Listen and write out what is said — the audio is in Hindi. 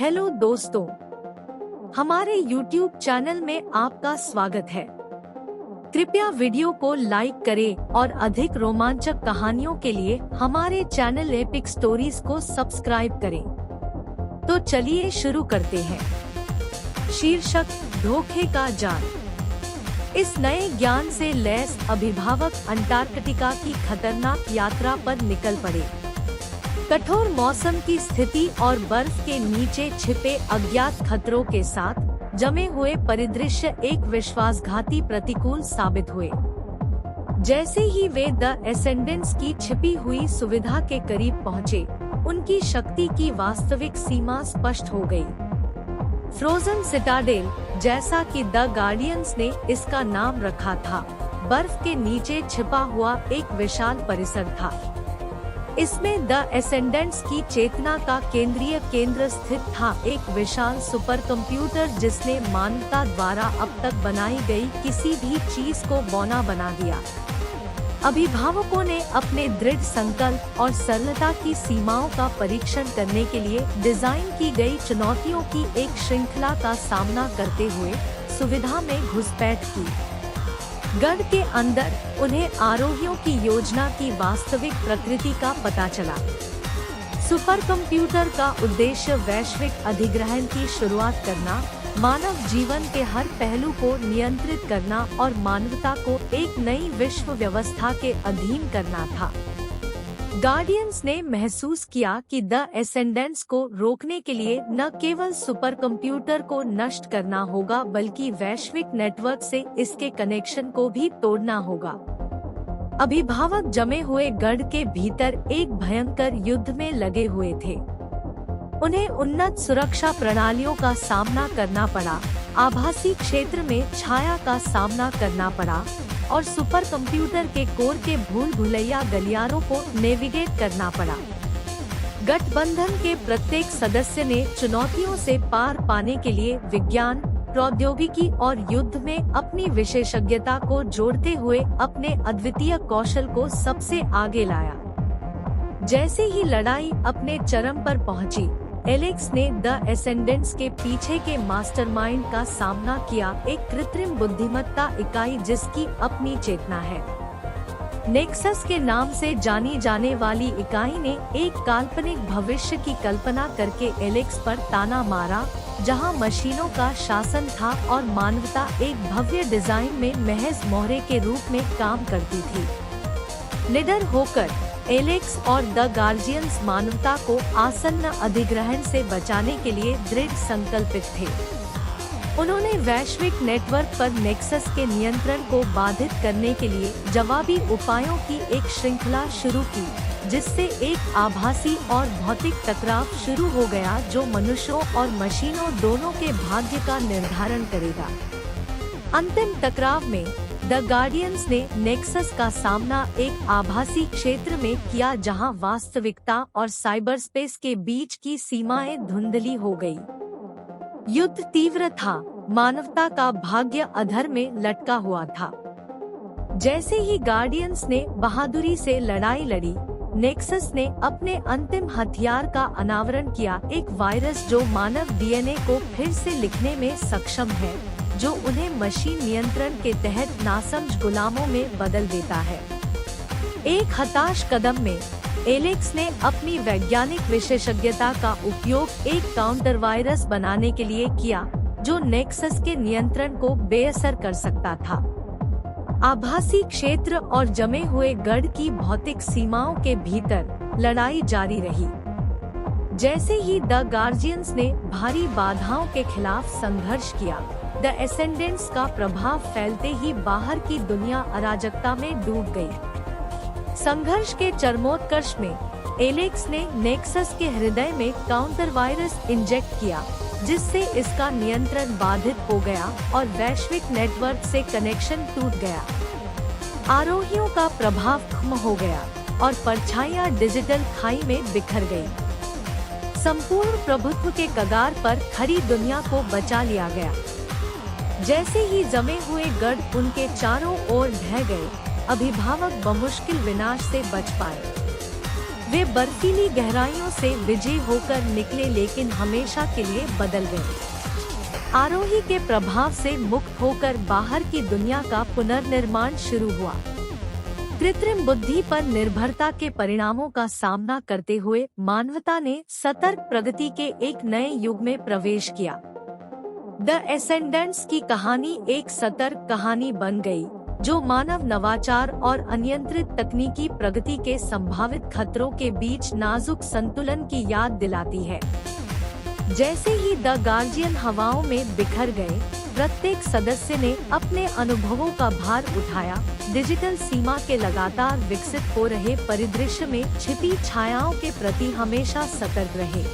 हेलो दोस्तों, हमारे YouTube चैनल में आपका स्वागत है। कृपया वीडियो को लाइक करें और अधिक रोमांचक कहानियों के लिए हमारे चैनल एपिक स्टोरीज को सब्सक्राइब करें। तो चलिए शुरू करते हैं। शीर्षक: धोखे का जाल। इस नए ज्ञान से लैस अभिभावक अंटार्कटिका की खतरनाक यात्रा पर निकल पड़े। कठोर मौसम की स्थिति और बर्फ के नीचे छिपे अज्ञात खतरों के साथ जमे हुए परिदृश्य एक विश्वासघाती प्रतिकूल साबित हुए। जैसे ही वे द एसेंडेंट्स की छिपी हुई सुविधा के करीब पहुँचे, उनकी शक्ति की वास्तविक सीमा स्पष्ट हो गई। फ्रोजन सिटाडेल, जैसा कि द गार्डियंस ने इसका नाम रखा था, बर्फ के नीचे छिपा हुआ एक विशाल परिसर था। इसमें द एसेंडेंट्स की चेतना का केंद्रीय केंद्र स्थित था, एक विशाल सुपर कंप्यूटर जिसने मानवता द्वारा अब तक बनाई गई किसी भी चीज को बौना बना दिया। अभिभावकों ने अपने दृढ़ संकल्प और सरलता की सीमाओं का परीक्षण करने के लिए डिजाइन की गई चुनौतियों की एक श्रृंखला का सामना करते हुए सुविधा में घुसपैठ की। गढ़ के अंदर उन्हें आरोहियों की योजना की वास्तविक प्रकृति का पता चला। सुपर कंप्यूटर का उद्देश्य वैश्विक अधिग्रहण की शुरुआत करना, मानव जीवन के हर पहलू को नियंत्रित करना और मानवता को एक नई विश्व व्यवस्था के अधीन करना था। गार्डियंस ने महसूस किया कि द एसेंडेंट्स को रोकने के लिए न केवल सुपर कंप्यूटर को नष्ट करना होगा, बल्कि वैश्विक नेटवर्क से इसके कनेक्शन को भी तोड़ना होगा। अभिभावक जमे हुए गढ़ के भीतर एक भयंकर युद्ध में लगे हुए थे। उन्हें उन्नत सुरक्षा प्रणालियों का सामना करना पड़ा, आभासी क्षेत्र में छाया का सामना करना पड़ा और सुपर कंप्यूटर के कोर के भूल भुलैया गलियारों को नेविगेट करना पड़ा। गठबंधन के प्रत्येक सदस्य ने चुनौतियों से पार पाने के लिए विज्ञान, प्रौद्योगिकी और युद्ध में अपनी विशेषज्ञता को जोड़ते हुए अपने अद्वितीय कौशल को सबसे आगे लाया। जैसे ही लड़ाई अपने चरम पर पहुंची, एलेक्स ने द एसेंडेंट्स के पीछे के मास्टरमाइंड का सामना किया, एक कृत्रिम बुद्धिमत्ता इकाई जिसकी अपनी चेतना है। नेक्सस के नाम से जानी जाने वाली इकाई ने एक काल्पनिक भविष्य की कल्पना करके एलेक्स पर ताना मारा, जहां मशीनों का शासन था और मानवता एक भव्य डिजाइन में महज मोहरे के रूप में काम करती थी। निडर होकर एलेक्स और द गार्जियंस मानवता को आसन्न अधिग्रहण से बचाने के लिए दृढ़ संकल्पित थे। उन्होंने वैश्विक नेटवर्क पर नेक्सस के नियंत्रण को बाधित करने के लिए जवाबी उपायों की एक श्रृंखला शुरू की, जिससे एक आभासी और भौतिक टकराव शुरू हो गया जो मनुष्यों और मशीनों दोनों के भाग्य का निर्धारण करेगा। अंतिम टकराव में द गार्डियंस ने नेक्सस का सामना एक आभासी क्षेत्र में किया, जहां वास्तविकता और साइबरस्पेस के बीच की सीमाएं धुंधली हो गई। युद्ध तीव्र था, मानवता का भाग्य अधर में लटका हुआ था। जैसे ही गार्डियंस ने बहादुरी से लड़ाई लड़ी, नेक्सस ने अपने अंतिम हथियार का अनावरण किया, एक वायरस जो मानव डीएनए को फिर से लिखने में सक्षम है, जो उन्हें मशीन नियंत्रण के तहत नासमझ गुलामों में बदल देता है। एक हताश कदम में एलेक्स ने अपनी वैज्ञानिक विशेषज्ञता का उपयोग एक काउंटर वायरस बनाने के लिए किया, जो नेक्सस के नियंत्रण को बेअसर कर सकता था। आभासी क्षेत्र और जमे हुए गढ़ की भौतिक सीमाओं के भीतर लड़ाई जारी रही। जैसे ही द गार्जियंस ने भारी बाधाओं के खिलाफ संघर्ष किया, द एसेंडेंट्स का प्रभाव फैलते ही बाहर की दुनिया अराजकता में डूब गई। संघर्ष के चरमोत्कर्ष में एलेक्स ने नेक्सस के हृदय में काउंटर वायरस इंजेक्ट किया, जिससे इसका नियंत्रण बाधित हो गया और वैश्विक नेटवर्क से कनेक्शन टूट गया। आरोहियों का प्रभाव खत्म हो गया और परछाइयां डिजिटल खाई में बिखर गई। संपूर्ण प्रभुत्व के कगार पर खड़ी दुनिया को बचा लिया गया। जैसे ही जमे हुए गढ़ उनके चारों ओर ढह गए, अभिभावक बमुश्किल विनाश से बच पाए। वे बर्फीली गहराइयों से विजयी होकर निकले, लेकिन हमेशा के लिए बदल गए। आरोही के प्रभाव से मुक्त होकर बाहर की दुनिया का पुनर्निर्माण शुरू हुआ। कृत्रिम बुद्धि पर निर्भरता के परिणामों का सामना करते हुए मानवता ने सतर्क प्रगति के एक नए युग में प्रवेश किया। द एसेंडेंट्स की कहानी एक सतर्क कहानी बन गई, जो मानव नवाचार और अनियंत्रित तकनीकी प्रगति के संभावित खतरों के बीच नाजुक संतुलन की याद दिलाती है। जैसे ही द गार्जियन हवाओं में बिखर गए, प्रत्येक सदस्य ने अपने अनुभवों का भार उठाया, डिजिटल सीमा के लगातार विकसित हो रहे परिदृश्य में छिपी छायाओं के प्रति हमेशा सतर्क रहे।